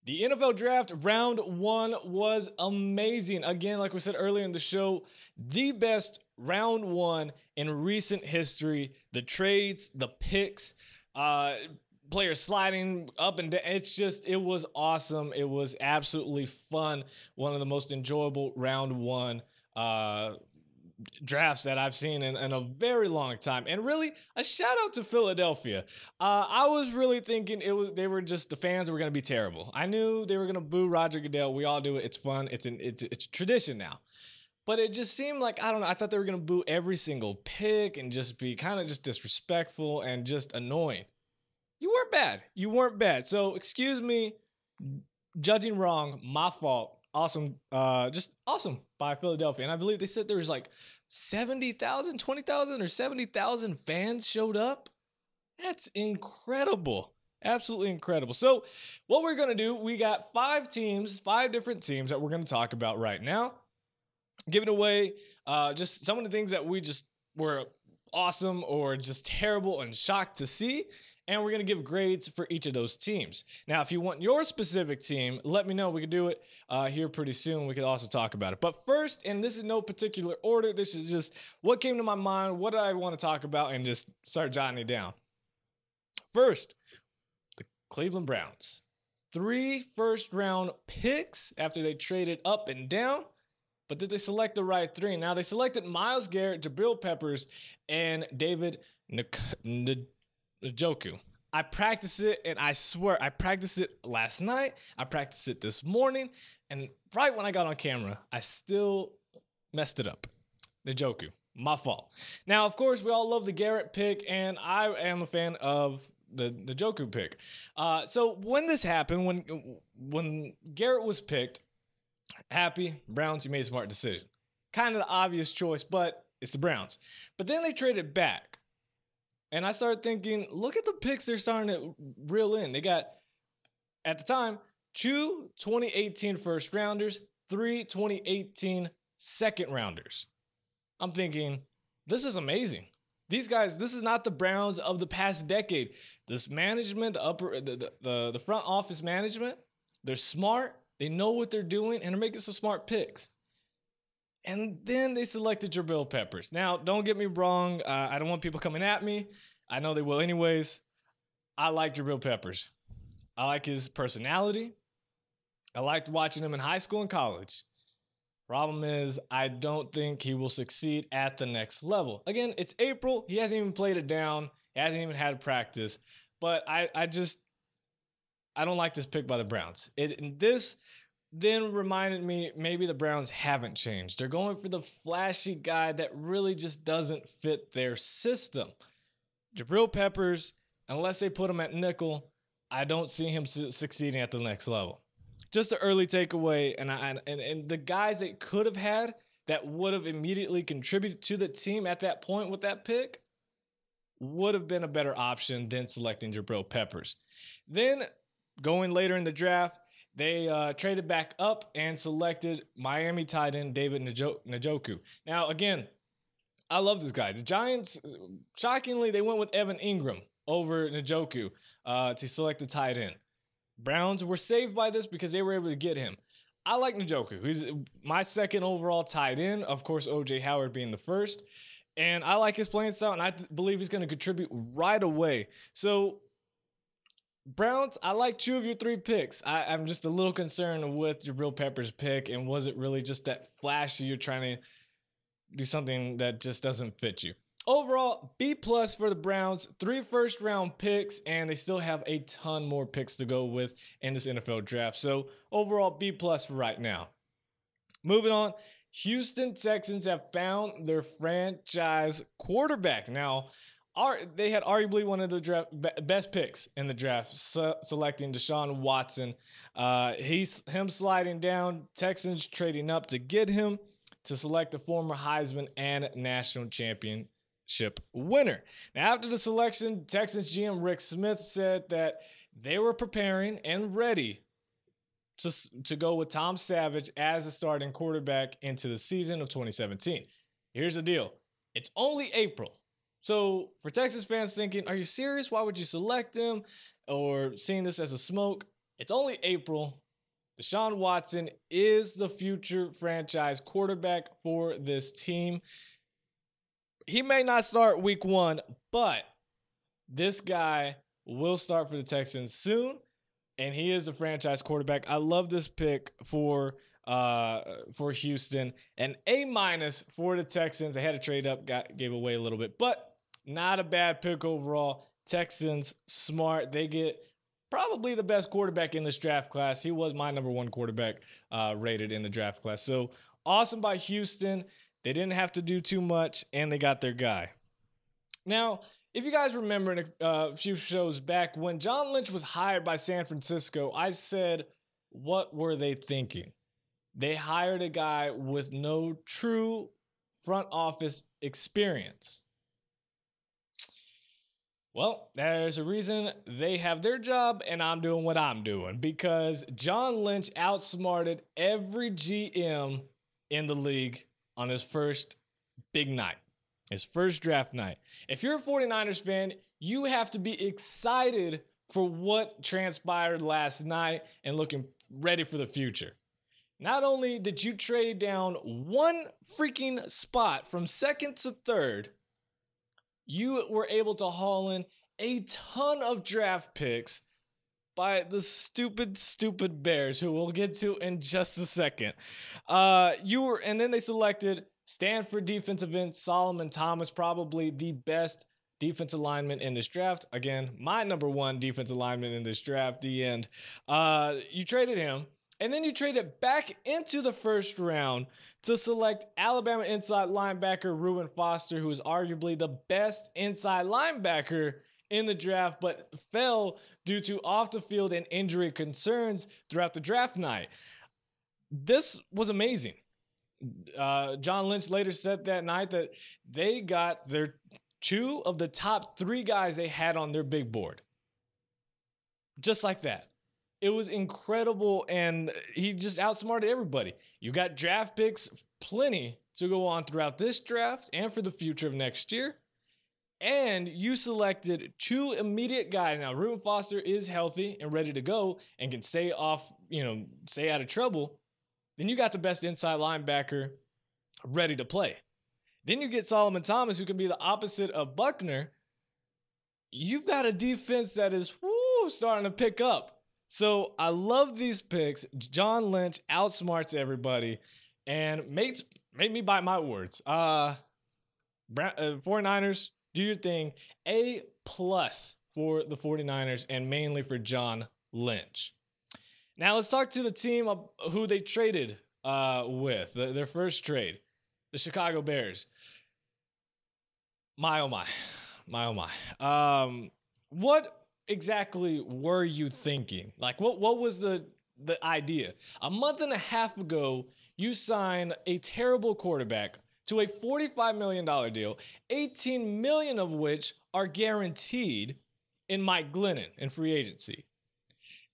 The NFL draft round one was amazing. Again, like we said earlier in the show, the best round one in recent history. The trades, the picks, players sliding up and down. It was awesome. It was absolutely fun. One of the most enjoyable round one drafts that I've seen in a very long time. And really, a shout out to Philadelphia. I was really thinking they were just, the fans were going to be terrible. I knew they were going to boo Roger Goodell. We all do it. It's fun. It's tradition now. But it just seemed like, I don't know, I thought they were going to boo every single pick and just be kind of just disrespectful and just annoying. You weren't bad. You weren't bad. So excuse me, judging wrong, my fault. Awesome, just awesome by Philadelphia. And I believe they said there was like 70,000, 20,000 or 70,000 fans showed up. That's incredible. Absolutely incredible. So what we're going to do, we got 5 different teams that we're going to talk about right now. Giving away just some of the things that we just were awesome or just terrible and shocked to see. And we're going to give grades for each of those teams. Now, if you want your specific team, let me know. We can do it here pretty soon. We could also talk about it. But first, and this is no particular order, this is just what came to my mind, what I want to talk about, and just start jotting it down. First, the Cleveland Browns. 3 first-round picks after they traded up and down. But did they select the right 3? Now, they selected Myles Garrett, Jabril Peppers, and David Njoku. I practiced it, and I swear, I practiced it last night. I practiced it this morning, and right when I got on camera, I still messed it up. Njoku, my fault. Now, of course, we all love the Garrett pick, and I am a fan of the Njoku pick. So when this happened, when Garrett was picked, happy, Browns, you made a smart decision. Kind of the obvious choice, but it's the Browns. But then they traded back. And I started thinking, look at the picks they're starting to reel in. They got, at the time, 2 2018 first rounders, 3 2018 second rounders. I'm thinking, this is amazing. These guys, this is not the Browns of the past decade. This management, the front office management, they're smart. They know what they're doing, and they're making some smart picks. And then they selected Jabril Peppers. Now, don't get me wrong. I don't want people coming at me. I know they will anyways. I like Jabril Peppers. I like his personality. I liked watching him in high school and college. Problem is, I don't think he will succeed at the next level. Again, it's April. He hasn't even played it down. He hasn't even had practice. But I don't like this pick by the Browns. This then reminded me maybe the Browns haven't changed. They're going for the flashy guy that really just doesn't fit their system. Jabril Peppers, unless they put him at nickel, I don't see him succeeding at the next level. Just an early takeaway, and the guys they could have had that would have immediately contributed to the team at that point with that pick would have been a better option than selecting Jabril Peppers. Then, going later in the draft, they traded back up and selected Miami tight end David Njoku. Now, again, I love this guy. The Giants, shockingly, they went with Evan Ingram over Njoku to select the tight end. Browns were saved by this because they were able to get him. I like Njoku. He's my second overall tight end, of course, O.J. Howard being the first. And I like his playing style, and I believe he's going to contribute right away. So, Browns, I like 2 of your 3 picks. I'm just a little concerned with Jabril Peppers' pick, and was it really just that flashy you're trying to do something that just doesn't fit you? Overall, B+ for the Browns, 3 first-round picks, and they still have a ton more picks to go with in this NFL draft. So, overall, B+ for right now. Moving on, Houston Texans have found their franchise quarterback. Now, they had arguably one of the best picks in the draft, selecting Deshaun Watson. Him sliding down, Texans trading up to get him to select a former Heisman and national championship winner. Now, after the selection, Texans GM Rick Smith said that they were preparing and ready to go with Tom Savage as a starting quarterback into the season of 2017. Here's the deal. It's only April. So for Texas fans thinking, are you serious? Why would you select him? Or seeing this as a smoke? It's only April. Deshaun Watson is the future franchise quarterback for this team. He may not start week 1, but this guy will start for the Texans soon, and he is a franchise quarterback. I love this pick for Houston. An A- for the Texans. They had to trade up, gave away a little bit, but not a bad pick overall. Texans, smart. They get probably the best quarterback in this draft class. He was my number 1 quarterback rated in the draft class. So awesome by Houston. They didn't have to do too much, and they got their guy. Now, if you guys remember in a few shows back, when John Lynch was hired by San Francisco, I said, what were they thinking? They hired a guy with no true front office experience. Well, there's a reason they have their job and I'm doing what I'm doing, because John Lynch outsmarted every GM in the league on his first big night, his first draft night. If you're a 49ers fan, you have to be excited for what transpired last night and looking ready for the future. Not only did you trade down one freaking spot from second to third, you were able to haul in a ton of draft picks by the stupid Bears, who we'll get to in just a second. And then they selected Stanford defensive end Solomon Thomas, probably the best defensive lineman in this draft. Again, my number 1 defensive lineman in this draft, the end. You traded him, and then you traded back into the first round to select Alabama inside linebacker Reuben Foster, who is arguably the best inside linebacker in the draft, but fell due to off-the-field and injury concerns throughout the draft night. This was amazing. John Lynch later said that night that they got their 2 of the top 3 guys they had on their big board. Just like that. It was incredible, and he just outsmarted everybody. You got draft picks plenty to go on throughout this draft and for the future of next year. And you selected 2 immediate guys. Now, Reuben Foster is healthy and ready to go and can stay out of trouble. Then you got the best inside linebacker ready to play. Then you get Solomon Thomas, who can be the opposite of Buckner. You've got a defense that is starting to pick up. So I love these picks. John Lynch outsmarts everybody and made me bite my words. 49ers, do your thing. A+ for the 49ers and mainly for John Lynch. Now let's talk to the team who they traded with, their first trade, the Chicago Bears. My oh my. What exactly were you thinking? Like, what was the idea? A month and a half ago, you signed a terrible quarterback to a $45 million deal, $18 million of which are guaranteed in Mike Glennon in free agency.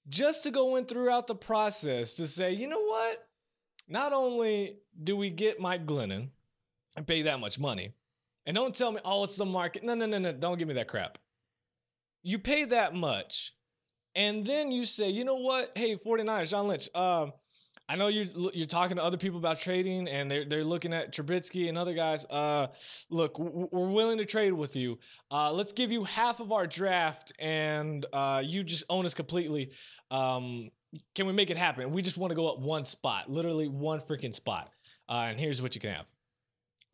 Just to go in throughout the process to say, you know what? Not only do we get Mike Glennon and pay that much money, and don't tell me, oh, it's the market. No. Don't give me that crap. You pay that much, and then you say, you know what? Hey, 49ers, John Lynch, I know you're talking to other people about trading, and they're looking at Trubisky and other guys. Look, we're willing to trade with you. Let's give you half of our draft, and you just own us completely. Can we make it happen? We just want to go up one spot, literally one freaking spot. And here's what you can have.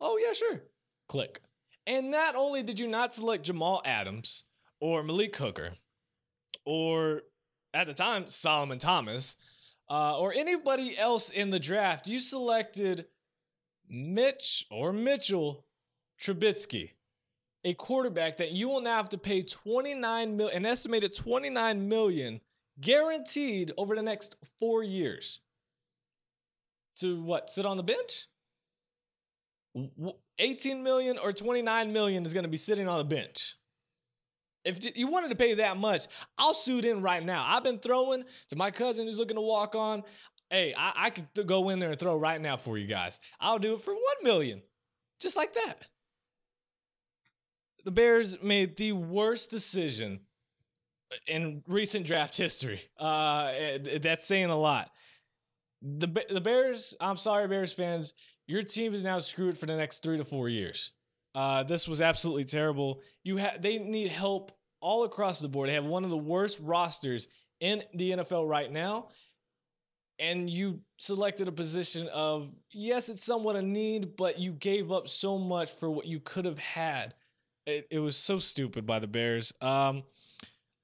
Oh, yeah, sure. Click. And not only did you not select Jamal Adams or Malik Hooker or, at the time, Solomon Thomas, or anybody else in the draft, you selected Mitchell Trubisky, a quarterback that you will now have to pay an estimated $29 million guaranteed over the next 4 years. To what? Sit on the bench? 18 million or 29 million is going to be sitting on the bench. If you wanted to pay that much, I'll suit in right now. I've been throwing to my cousin who's looking to walk on. Hey, I could go in there and throw right now for you guys. I'll do it for $1 million. Just like that. The Bears made the worst decision in recent draft history. That's saying a lot. The Bears, I'm sorry, Bears fans, your team is now screwed for the next 3 to 4 years. This was absolutely terrible. They need help all across the board. They have one of the worst rosters in the NFL right now. And you selected a position of, yes, it's somewhat a need, but you gave up so much for what you could have had. It was so stupid by the Bears. I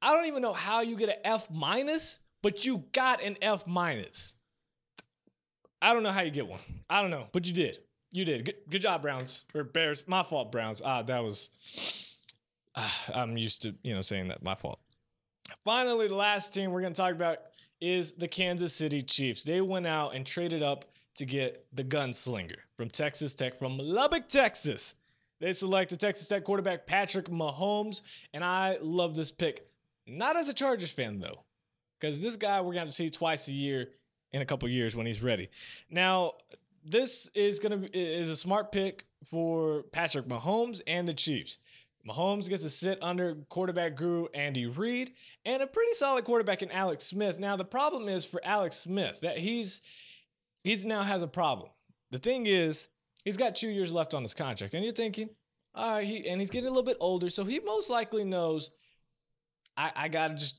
don't even know how you get an F-, but you got an F-. I don't know how you get one. I don't know, but you did. You did. Good job, Browns. Or Bears. My fault, Browns. That was... I'm used to, saying that. My fault. Finally, the last team we're going to talk about is the Kansas City Chiefs. They went out and traded up to get the gunslinger from Texas Tech, from Lubbock, Texas. They selected Texas Tech quarterback Patrick Mahomes, and I love this pick. Not as a Chargers fan, though, because this guy we're going to see twice a year in a couple years when he's ready. Now, this is a smart pick for Patrick Mahomes and the Chiefs. Mahomes gets to sit under quarterback guru Andy Reid and a pretty solid quarterback in Alex Smith. Now, the problem is for Alex Smith that he's now has a problem. The thing is, he's got 2 years left on his contract, and you're thinking, all right, he's getting a little bit older, so he most likely knows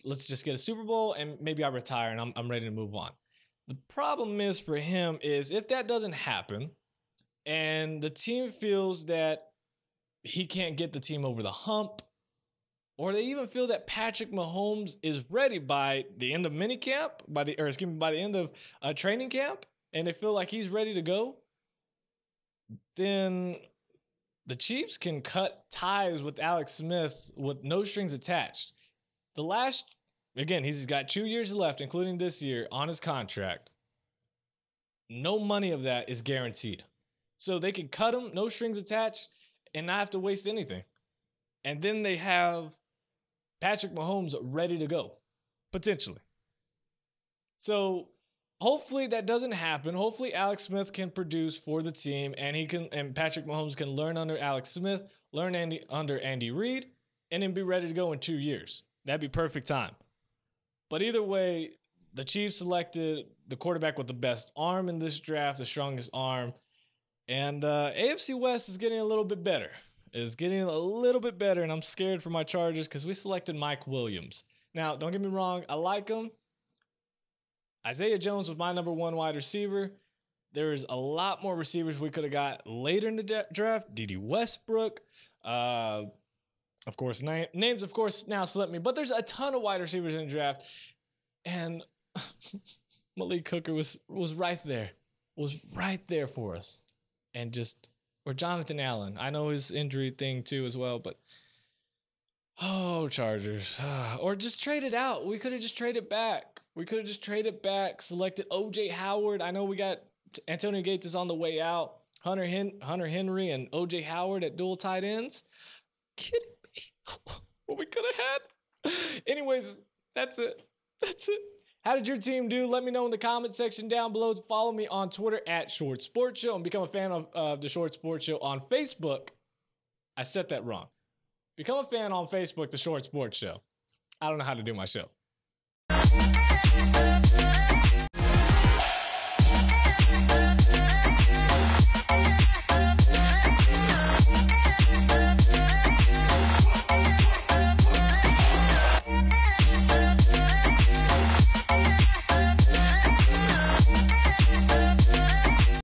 let's just get a Super Bowl and maybe I retire and I'm ready to move on. The problem is for him is if that doesn't happen and the team feels that he can't get the team over the hump, or they even feel that Patrick Mahomes is ready by the end of minicamp, by the end of training camp, and they feel like he's ready to go, then the Chiefs can cut ties with Alex Smith with no strings attached. He's got 2 years left, including this year, on his contract. No money of that is guaranteed. So they can cut him, no strings attached, and not have to waste anything. And then they have Patrick Mahomes ready to go, potentially. So hopefully that doesn't happen. Hopefully Alex Smith can produce for the team, and Patrick Mahomes can learn under Alex Smith, learn under Andy Reid, and then be ready to go in 2 years. That'd be perfect time. But either way, the Chiefs selected the quarterback with the best arm in this draft, the strongest arm. And AFC West is getting a little bit better. And I'm scared for my Chargers because we selected Mike Williams. Now, don't get me wrong, I like him. Isaiah Jones was my number one wide receiver. There's a lot more receivers we could have got later in the draft. D.D. Westbrook. Of course, names, of course, now slip me. But there's a ton of wide receivers in the draft. And Malik Hooker was right there. Was right there for us. Or Jonathan Allen. I know his injury thing too as well, but Chargers. Or just trade it out. We could have just traded back. Selected O.J. Howard. I know we got Antonio Gates is on the way out. Hunter Henry and O.J. Howard at dual tight ends. Kidding me? What we could have had. Anyways, that's it. How did your team do? Let me know in the comment section down below. Follow me on Twitter at Short Sports Show and become a fan of the Short Sports Show on Facebook. I said that wrong. Become a fan on Facebook, the Short Sports Show. I don't know how to do my show.